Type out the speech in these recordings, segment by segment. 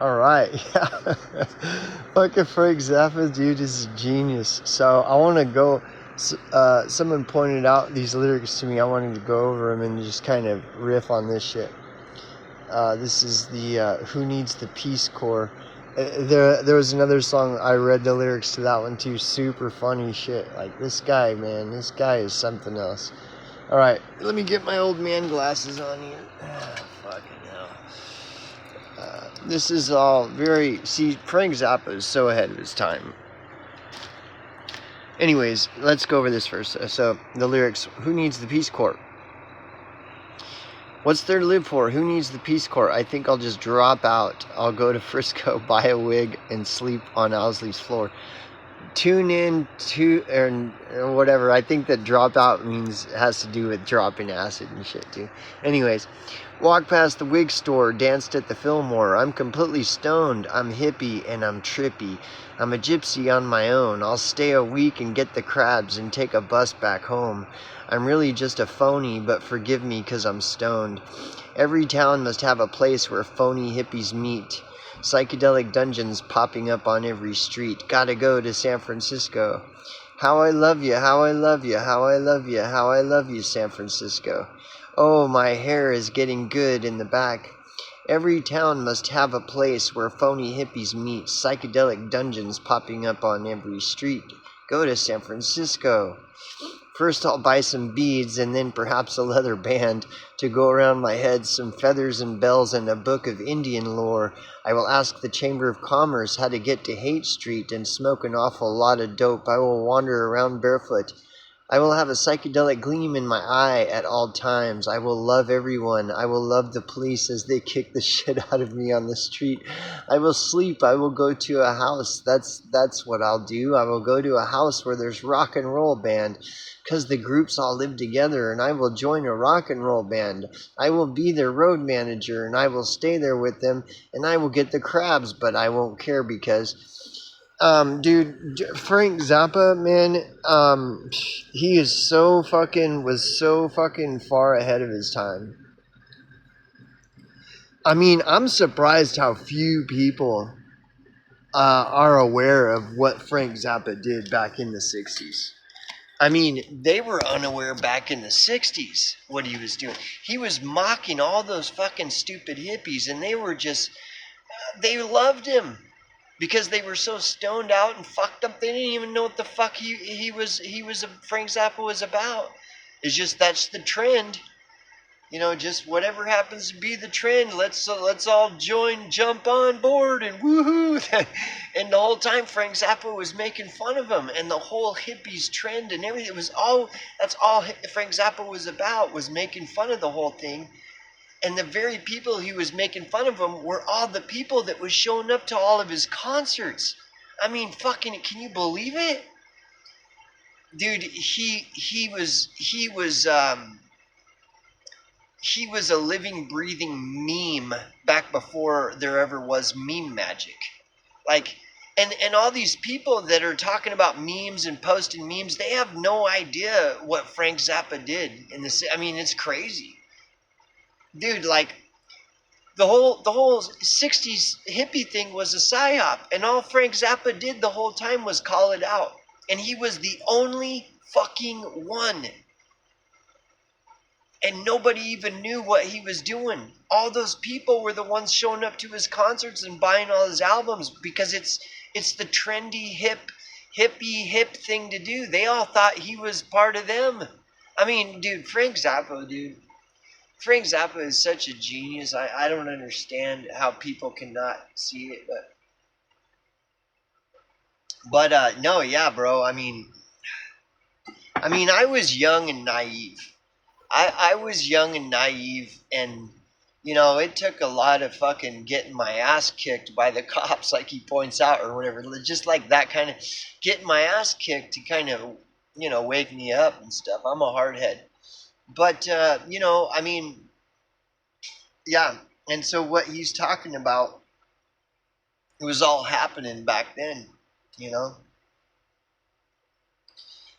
All right, yeah. Fucking Frank Zappa, dude, is a genius. So I want to go. Someone pointed out these lyrics to me. I wanted to go over them and just kind of riff on this shit. This is the "Who Needs the Peace Corps." There was another song I read the lyrics to that one too. Super funny shit. Like this guy, man, this guy is something else. All right, let me get my old man glasses on here. Fucking hell. This is all very... See, Frank Zappa is so ahead of his time. Anyways, let's go over this first. So, the lyrics, who needs the Peace Corps? What's there to live for? Who needs the Peace Corps? I think I'll just drop out. I'll go to Frisco, buy a wig, and sleep on Owsley's floor. Tune in to... or whatever. I think that drop out has to do with dropping acid and shit, too. Anyways... Walked past the wig store, danced at the Fillmore. I'm completely stoned. I'm hippie and I'm trippy. I'm a gypsy on my own. I'll stay a week and get the crabs and take a bus back home. I'm really just a phony, but forgive me 'cause I'm stoned. Every town must have a place where phony hippies meet. Psychedelic dungeons popping up on every street. Gotta go to San Francisco. How I love you, how I love you, how I love you, how I love you, San Francisco. Oh, my hair is getting good in the back. Every town must have a place where phony hippies meet. Psychedelic dungeons popping up on every street. Go to San Francisco. First I'll buy some beads and then perhaps a leather band to go around my head, some feathers and bells and a book of Indian lore. I will ask the Chamber of Commerce how to get to Haight Street and smoke an awful lot of dope. I will wander around barefoot. I will have a psychedelic gleam in my eye at all times. I will love everyone. I will love the police as they kick the shit out of me on the street. I will sleep. I will go to a house. That's what I'll do. I will go to a house where there's rock and roll band, 'cause the groups all live together, and I will join a rock and roll band. I will be their road manager, and I will stay there with them, and I will get the crabs, but I won't care because... dude, Frank Zappa, man, he is was so fucking far ahead of his time. I mean, I'm surprised how few people are aware of what Frank Zappa did back in the 60s. I mean, they were unaware back in the 60s what he was doing. He was mocking all those fucking stupid hippies, and they were just, they loved him. Because they were so stoned out and fucked up, they didn't even know what the fuck Frank Zappa was about. It's just that's the trend, just whatever happens to be the trend. Let's all jump on board, and woohoo! And the whole time Frank Zappa was making fun of him, and the whole hippies trend and everything. That's all Frank Zappa was about, was making fun of the whole thing. And the very people he was making fun of him were all the people that was showing up to all of his concerts. I mean, fucking, can you believe it? Dude, he was a living, breathing meme back before there ever was meme magic. Like, and all these people that are talking about memes and posting memes, they have no idea what Frank Zappa did in this. I mean, it's crazy. Dude, like, the whole 60s hippie thing was a psyop, and all Frank Zappa did the whole time was call it out. And he was the only fucking one. And nobody even knew what he was doing. All those people were the ones showing up to his concerts and buying all his albums because it's the trendy hip thing to do. They all thought he was part of them. I mean, dude, Frank Zappa is such a genius. I don't understand how people cannot see it, but no, yeah, bro. I mean, I was young and naive. I was young and naive, and it took a lot of fucking getting my ass kicked by the cops, like he points out, or whatever. Just like that kind of getting my ass kicked to kind of wake me up and stuff. I'm a hardhead. But, I mean, yeah. And so what he's talking about, it was all happening back then,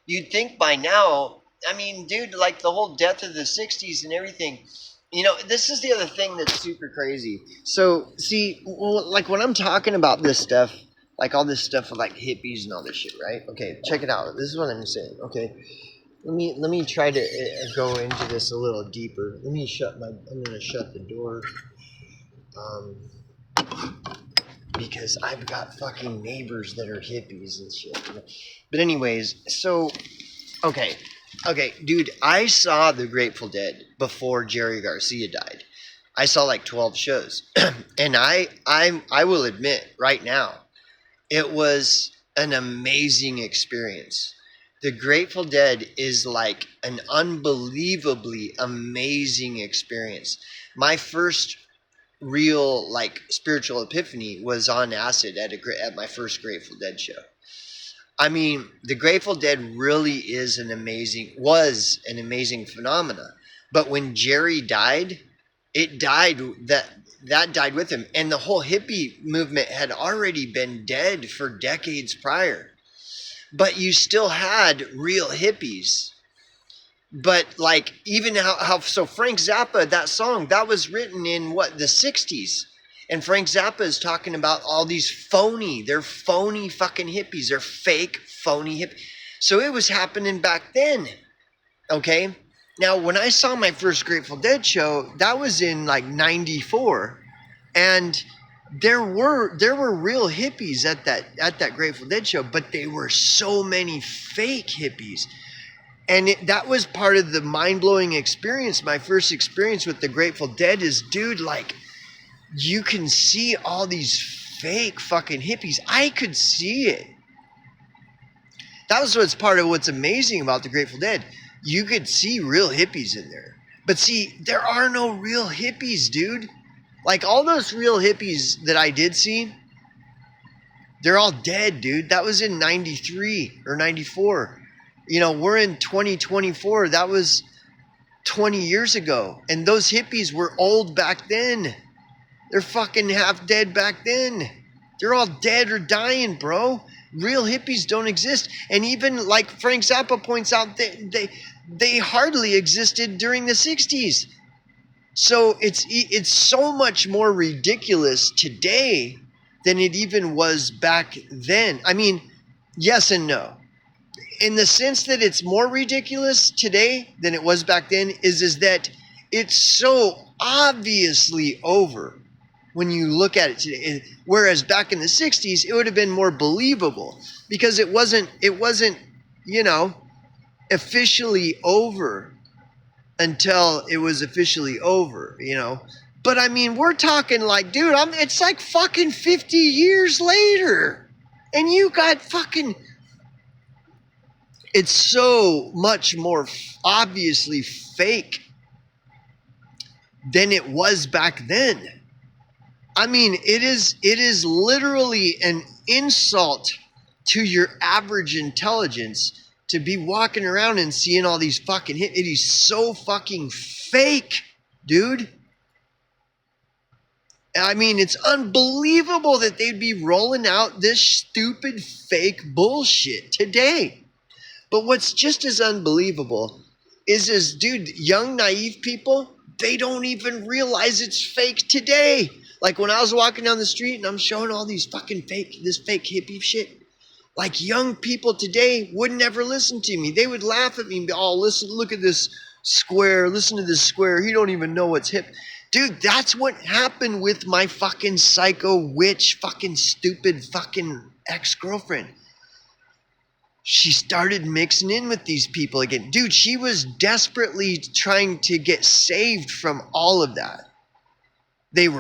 You'd think by now, I mean, dude, like the whole death of the 60s and everything, This is the other thing that's super crazy. So, see, like when I'm talking about this stuff, like all this stuff with like hippies and all this shit, right? Okay, check it out. This is what I'm saying. Okay, let me try to go into this a little deeper. I'm gonna shut the door, um, because I've got fucking neighbors that are hippies and shit. But anyways, so okay, dude, I saw the Grateful Dead before Jerry Garcia died. I saw like 12 shows, and I will admit right now, it was an amazing experience. The Grateful Dead is like an unbelievably amazing experience. My first real like spiritual epiphany was on acid at my first Grateful Dead show. I mean, the Grateful Dead really was an amazing phenomena. But when Jerry died, it died that died with him, and the whole hippie movement had already been dead for decades prior. But you still had real hippies. But like even how so Frank Zappa, that song that was written in what, the 60s. And Frank Zappa is talking about all these they're phony fucking hippies. They're fake, phony hippies. So it was happening back then. Okay? Now, when I saw my first Grateful Dead show, that was in like 94. And there were real hippies at that Grateful Dead show, but they were so many fake hippies. And that was part of the mind-blowing experience. My first experience with the Grateful Dead is, dude, like, you can see all these fake fucking hippies. I could see it. That was what's part of what's amazing about the Grateful Dead. You could see real hippies in there. But see, there are no real hippies, dude. Like, all those real hippies that I did see, they're all dead, dude. That was in 93 or 94. We're in 2024. That was 20 years ago. And those hippies were old back then. They're fucking half dead back then. They're all dead or dying, bro. Real hippies don't exist. And even like Frank Zappa points out, they hardly existed during the 60s. So it's so much more ridiculous today than it even was back then. I mean, yes and no. In the sense that it's more ridiculous today than it was back then is that it's so obviously over when you look at it today. Whereas back in the 60s, it would have been more believable because it wasn't, officially over until it was officially over, But I mean, we're talking like, dude, it's like fucking 50 years later. And you got fucking... It's so much more obviously fake than it was back then. I mean, it is literally an insult to your average intelligence to be walking around and seeing all these fucking hits. It is so fucking fake, dude. I mean, it's unbelievable that they'd be rolling out this stupid fake bullshit today. But what's just as unbelievable is, dude, young, naive people, they don't even realize it's fake today. Like when I was walking down the street and I'm showing all these fucking this fake hippie shit, like young people today would never listen to me. They would laugh at me and be, oh, look at this square, listen to this square. He don't even know what's hip. Dude, that's what happened with my fucking psycho witch, fucking stupid fucking ex-girlfriend. She started mixing in with these people again. Dude, she was desperately trying to get saved from all of that.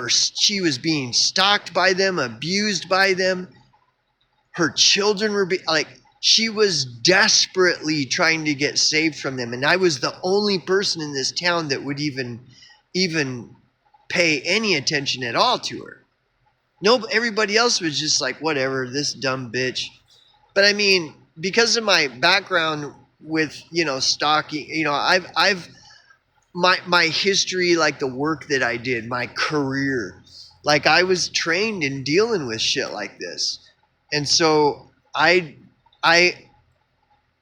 She was being stalked by them, abused by them. Her children were she was desperately trying to get saved from them. And I was the only person in this town that would even pay any attention at all to her. No, everybody else was just like, whatever, this dumb bitch. But I mean, because of my background with, stalking, I've my history, like the work that I did, my career, like I was trained in dealing with shit like this. And so I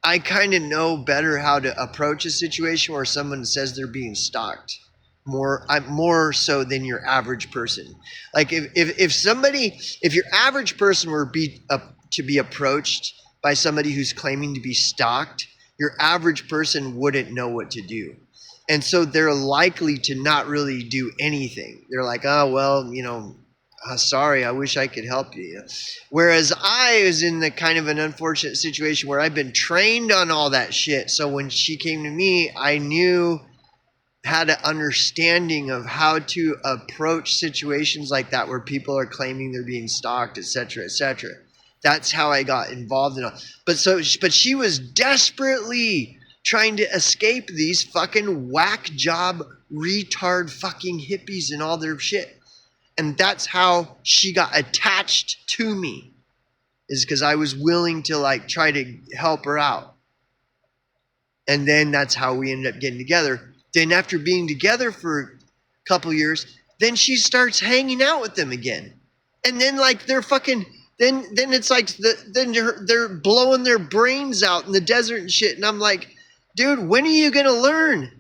kind of know better how to approach a situation where someone says they're being stalked more so than your average person. Like if your average person were to be approached by somebody who's claiming to be stalked, your average person wouldn't know what to do. And so they're likely to not really do anything. They're like, oh, well, sorry, I wish I could help you. Whereas I was in the kind of an unfortunate situation where I've been trained on all that shit. So when she came to me, I knew, had an understanding of how to approach situations like that where people are claiming they're being stalked, etc., etc. That's how I got involved in it. But she was desperately trying to escape these fucking whack job retard fucking hippies and all their shit. And that's how she got attached to me, is because I was willing to like try to help her out. And then that's how we ended up getting together. Then after being together for a couple years, then she starts hanging out with them again. And then like they're fucking, then it's like they're blowing their brains out in the desert and shit. And I'm like, dude, when are you going to learn?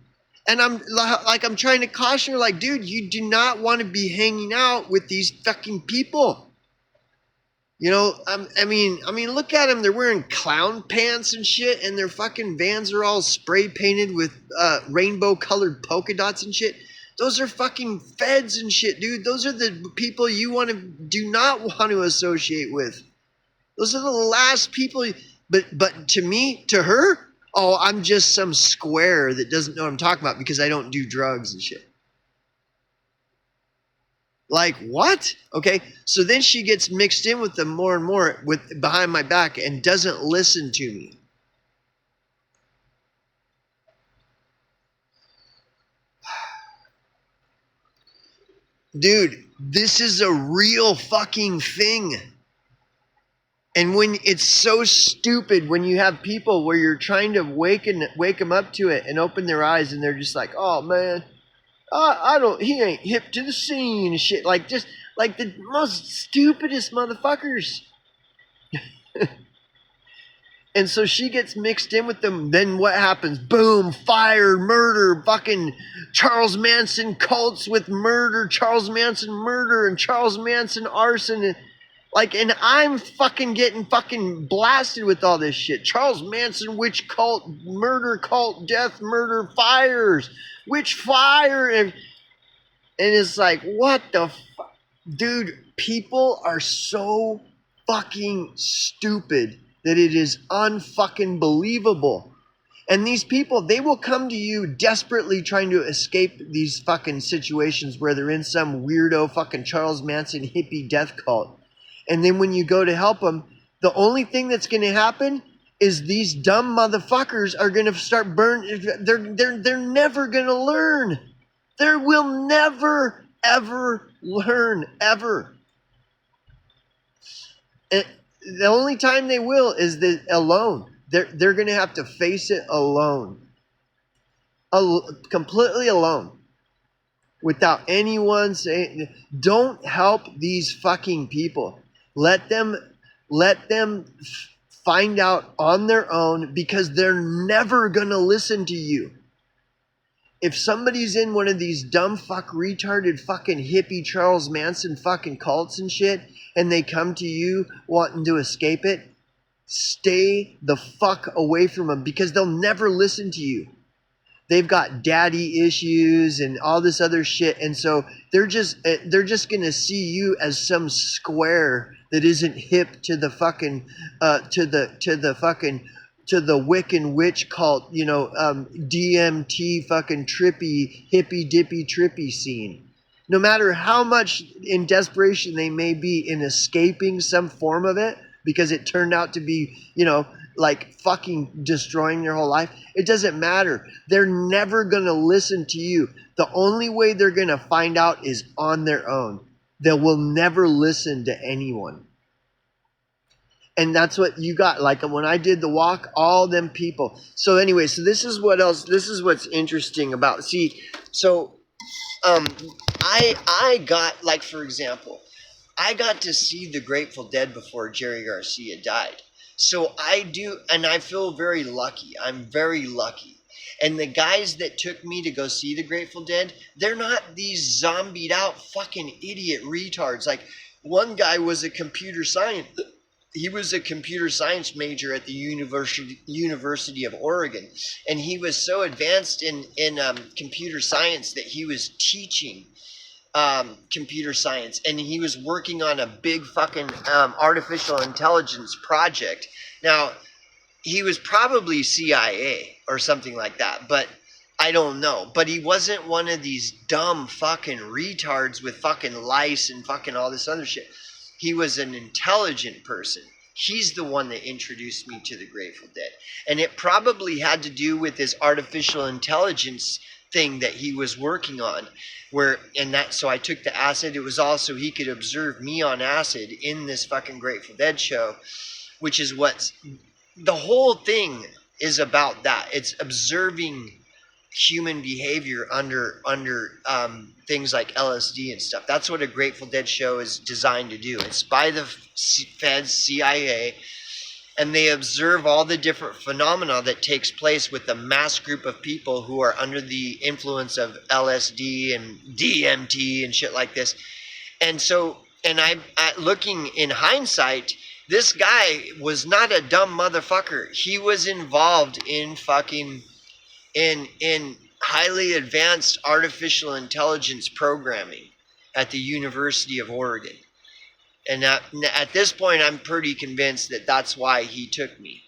And I'm trying to caution her, like, dude, you do not want to be hanging out with these fucking people. I mean, look at them. They're wearing clown pants and shit, and their fucking vans are all spray painted with rainbow colored polka dots and shit. Those are fucking feds and shit, dude. Those are the people you do not want to associate with. Those are the last people. But to her, oh, I'm just some square that doesn't know what I'm talking about because I don't do drugs and shit. Like, what? Okay, so then she gets mixed in with them more and more behind my back and doesn't listen to me. Dude, this is a real fucking thing. And when it's so stupid when you have people where you're trying to wake them up to it and open their eyes and they're just like, oh man, he ain't hip to the scene and shit. Like, just like the most stupidest motherfuckers. And so she gets mixed in with them. Then what happens? Boom, fire, murder, fucking Charles Manson cults with murder, Charles Manson murder, and Charles Manson arson. And I'm fucking getting fucking blasted with all this shit. Charles Manson witch cult, murder cult, death, murder, fires, witch fire. And it's like, what the fuck? Dude, people are so fucking stupid that it is unfucking believable. And these people, they will come to you desperately trying to escape these fucking situations where they're in some weirdo fucking Charles Manson hippie death cult. And then when you go to help them, the only thing that's going to happen is these dumb motherfuckers are going to start they're never going to learn. They will never, ever learn, ever. And the only time they will is alone. They're going to have to face it alone. Completely alone. Without anyone saying, don't help these fucking people. Let them find out on their own, because they're never going to listen to you. If somebody's in one of these dumb fuck retarded fucking hippie Charles Manson fucking cults and shit, and they come to you wanting to escape it, stay the fuck away from them, because they'll never listen to you. They've got daddy issues and all this other shit, and so they're just gonna see you as some square that isn't hip to the fucking to the Wiccan witch cult, DMT fucking trippy hippy dippy trippy scene. No matter how much in desperation they may be in escaping some form of it, because it turned out to be, like fucking destroying their whole life, it doesn't matter. They're never going to listen to you. The only way they're going to find out is on their own. They will never listen to anyone. And that's what you got. Like when I did the walk, all them people. So anyway, so this is what's interesting about, I got, like, for example, I got to see the Grateful Dead before Jerry Garcia died. So I do, and I feel very lucky. I'm very lucky. And the guys that took me to go see the Grateful Dead, they're not these zombied out fucking idiot retards. Like, one guy was a computer science. He was a computer science major at the University of Oregon, and he was so advanced in computer science that he was teaching computer science, and he was working on a big fucking artificial intelligence project. Now, he was probably CIA or something like that, but I don't know. But he wasn't one of these dumb fucking retards with fucking lice and fucking all this other shit. He was an intelligent person. He's the one that introduced me to the Grateful Dead. And it probably had to do with his artificial intelligence thing that he was working on. So I took the acid. It was also he could observe me on acid in this fucking Grateful Dead show, which is what the whole thing is about. That it's observing human behavior under things like LSD and stuff. That's what a Grateful Dead show is designed to do. It's by the Feds, CIA, and they observe all the different phenomena that takes place with the mass group of people who are under the influence of LSD and DMT and shit like this. And so, and I looking in hindsight, this guy was not a dumb motherfucker. He was involved in fucking in highly advanced artificial intelligence programming at the University of Oregon. And at this point, I'm pretty convinced that that's why he took me.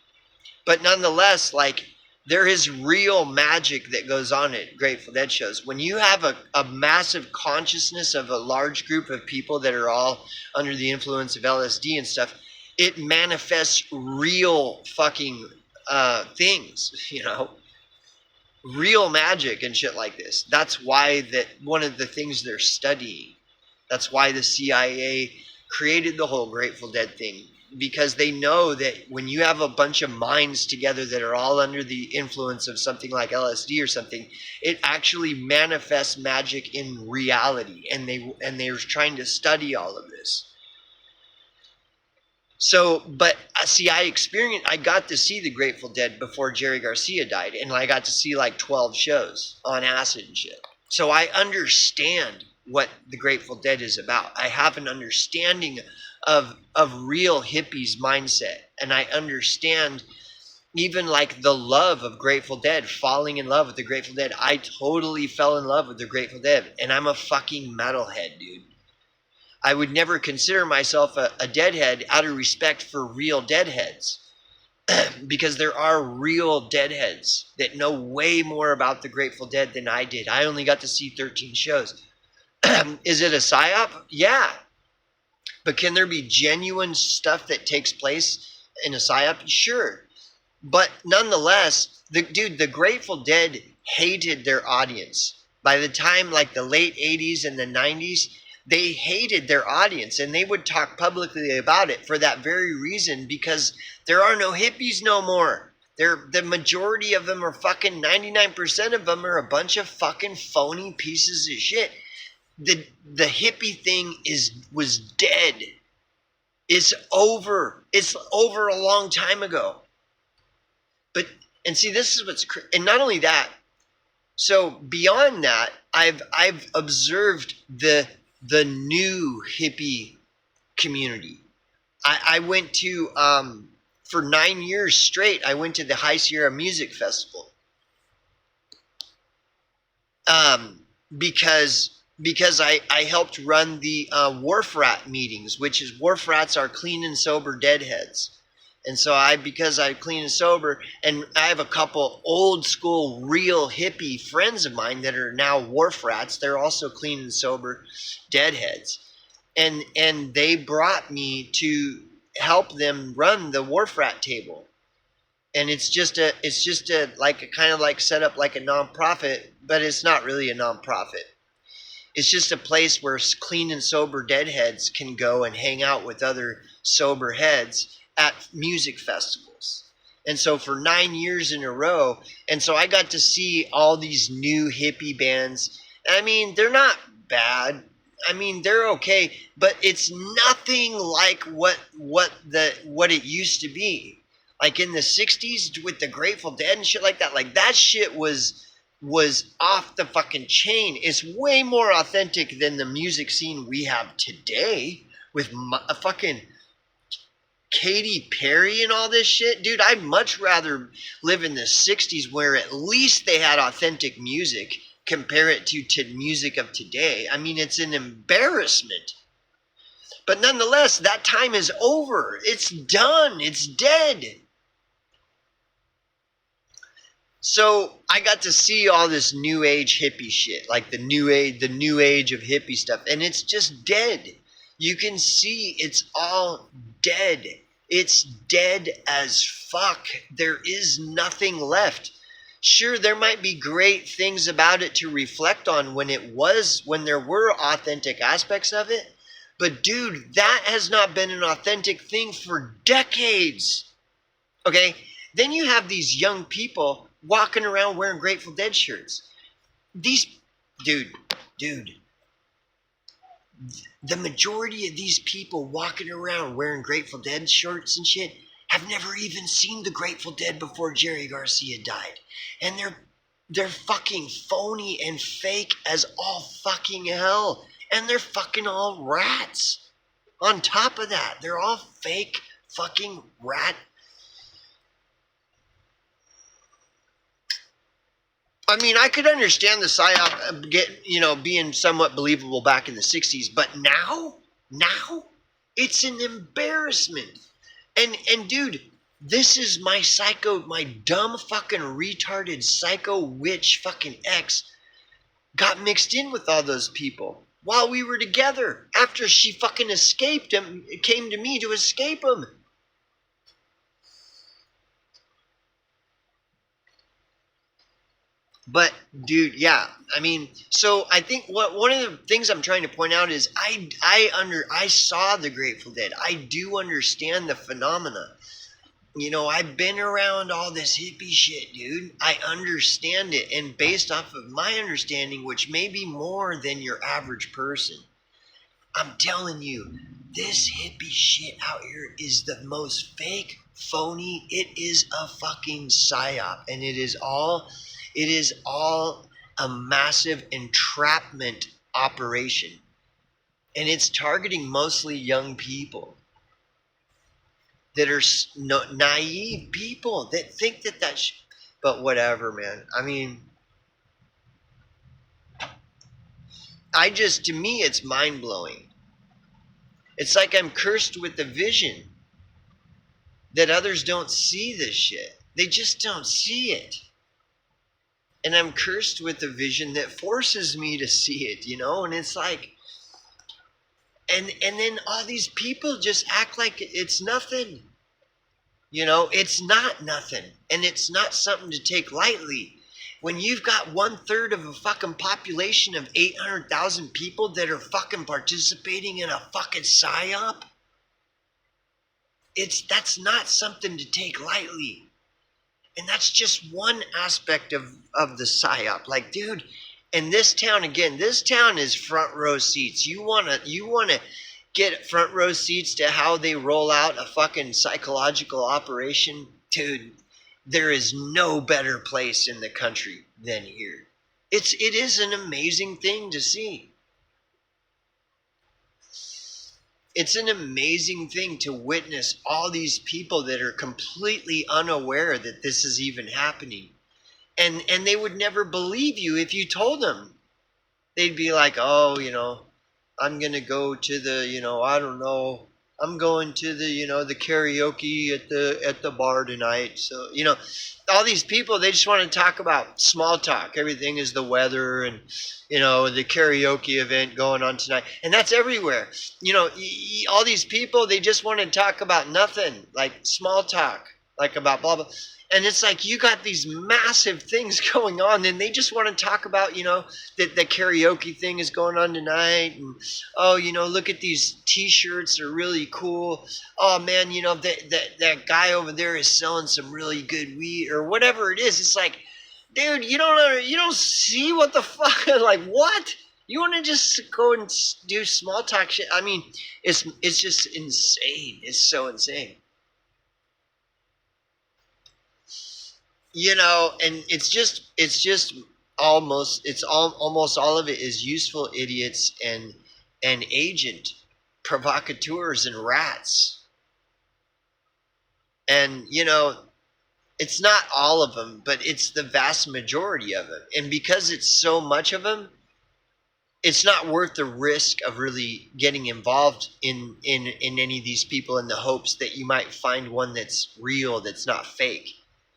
But nonetheless, like, there is real magic that goes on at Grateful Dead shows. When you have a massive consciousness of a large group of people that are all under the influence of LSD and stuff, it manifests real fucking things, you know? Real magic and shit like this. That's why that one of the things they're studying. That's why the CIA created the whole Grateful Dead thing, because they know that when you have a bunch of minds together that are all under the influence of something like LSD or something, it actually manifests magic in reality, and they're trying to study all of this. So, but see, I got to see the Grateful Dead before Jerry Garcia died, and I got to see like 12 shows on acid and shit. So I understand what the Grateful Dead is about. I have an understanding of real hippies mindset, and I understand even like the love of Grateful Dead, falling in love with the Grateful Dead. I totally fell in love with the Grateful Dead, and I'm a fucking metalhead, dude. I would never consider myself a deadhead out of respect for real deadheads, because there are real deadheads that know way more about the Grateful Dead than I did. I only got to see 13 shows. Is it a psyop? Yeah. But can there be genuine stuff that takes place in a psyop? Sure. But nonetheless, the Grateful Dead hated their audience. By the time like the late 80s and the 90s, they hated their audience, and they would talk publicly about it for that very reason, because there are no hippies no more. The majority of them are fucking 99% of them are a bunch of fucking phony pieces of shit. The hippie thing was dead. It's over. It's over a long time ago. And see, this is and not only that. So beyond that, I've observed the new hippie community. I went to for 9 years straight. I went to the High Sierra Music Festival. Because I helped run the Wharf Rat meetings, which is Wharf Rats are clean and sober deadheads. And so because I'm clean and sober, and I have a couple old school real hippie friends of mine that are now Wharf Rats. They're also clean and sober deadheads. And they brought me to help them run the Wharf Rat table. And it's just a kind of like set up like a nonprofit, but it's not really a nonprofit. It's just a place where clean and sober deadheads can go and hang out with other sober heads at music festivals. And so for 9 years in a row, and so I got to see all these new hippie bands. I mean, they're not bad. I mean, they're okay, but it's nothing like what it used to be. Like in the 60s with the Grateful Dead and shit like that. Like that shit was off the fucking chain. It's way more authentic than the music scene we have today with a fucking Katy Perry and all this shit. Dude, I'd much rather live in the 60s where at least they had authentic music, compare it to music of today. I mean, it's an embarrassment. But nonetheless, that time is over. It's done. It's dead. So I got to see all this new age hippie shit, like the new age of hippie stuff, and it's just dead. You can see it's all dead. It's dead as fuck. There is nothing left. Sure, there might be great things about it to reflect on when there were authentic aspects of it. But dude, that has not been an authentic thing for decades. Okay? Then you have these young people walking around wearing Grateful Dead shirts. Dude, the majority of these people walking around wearing Grateful Dead shirts and shit have never even seen the Grateful Dead before Jerry Garcia died. And they're fucking phony and fake as all fucking hell. And they're fucking all rats. On top of that, they're all fake fucking rat. I mean, I could understand the psyop being somewhat believable back in the 60s, but now it's an embarrassment. And dude, this is my dumb fucking retarded psycho witch fucking ex got mixed in with all those people while we were together after she fucking escaped him. It came to me to escape him. But dude, yeah, I mean, so I think one of the things I'm trying to point out is I saw the Grateful Dead. I do understand the phenomena. I've been around all this hippie shit, dude. I understand it, and based off of my understanding, which may be more than your average person, I'm telling you, this hippie shit out here is the most fake, phony. It is a fucking psyop, and it is all a massive entrapment operation. And it's targeting mostly young people that are naive people that think that but whatever, man. I mean, to me, it's mind-blowing. It's like I'm cursed with the vision that others don't see this shit. They just don't see it. And I'm cursed with a vision that forces me to see it, and it's like, and then all these people just act like it's nothing. It's not nothing, and it's not something to take lightly. When you've got 1/3 of a fucking population of 800,000 people that are fucking participating in a fucking psyop, that's not something to take lightly. And that's just one aspect of the psyop. Like, dude, and this town is front row seats. You wanna get front row seats to how they roll out a fucking psychological operation? Dude, there is no better place in the country than here. It is an amazing thing to see. It's an amazing thing to witness all these people that are completely unaware that this is even happening. And they would never believe you if you told them. They'd be like, oh, I'm going to go to the, I don't know, I'm going to the, the karaoke at the bar tonight. So, all these people, they just want to talk about small talk. Everything is the weather and, the karaoke event going on tonight. And that's everywhere. All these people, they just want to talk about nothing, like small talk, like about blah, blah. And it's like you got these massive things going on, and they just want to talk about, that the karaoke thing is going on tonight. And, oh, look at these T-shirts, they're really cool. Oh, man, that guy over there is selling some really good weed or whatever it is. It's like, dude, you don't see what the fuck, like, what? You want to just go and do small talk shit? I mean, it's just insane. It's so insane. And almost all of it is useful idiots and agent provocateurs and rats. And it's not all of them, but it's the vast majority of them. And because it's so much of them, it's not worth the risk of really getting involved in any of these people in the hopes that you might find one that's real, that's not fake.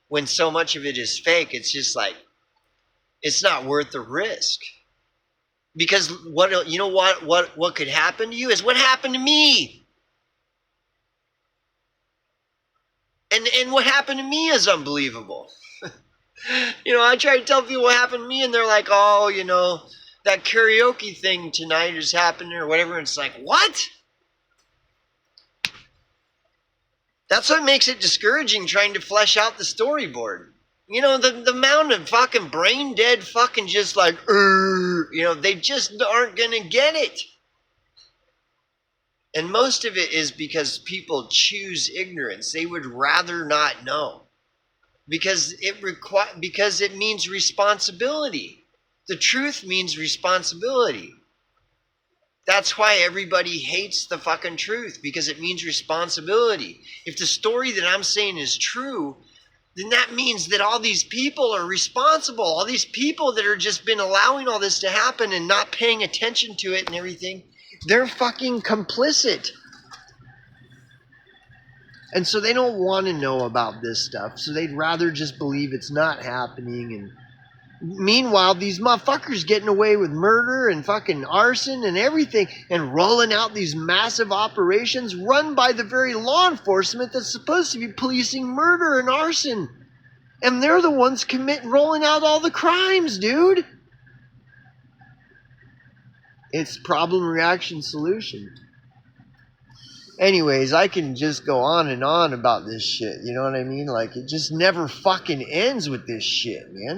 When so much of it is fake, it's just like, it's not worth the risk. Because what could happen to you is what happened to me. And what happened to me is unbelievable. I try to tell people what happened to me, and they're like, oh, that karaoke thing tonight is happening or whatever. And it's like, what? That's what makes it discouraging trying to flesh out the storyboard. The amount of fucking brain dead fucking just like, they just aren't going to get it. And most of it is because people choose ignorance. They would rather not know. Because it means responsibility. The truth means responsibility. That's why everybody hates the fucking truth, because it means responsibility. If the story that I'm saying is true, then that means that all these people are responsible. All these people that are just been allowing all this to happen and not paying attention to it and everything, they're fucking complicit. And so they don't want to know about this stuff. So they'd rather just believe it's not happening. And meanwhile, these motherfuckers getting away with murder and fucking arson and everything and rolling out these massive operations run by the very law enforcement that's supposed to be policing murder and arson. And they're the ones rolling out all the crimes, dude. It's problem, reaction, solution. Anyways, I can just go on and on about this shit. You know what I mean? Like, it just never fucking ends with this shit, man.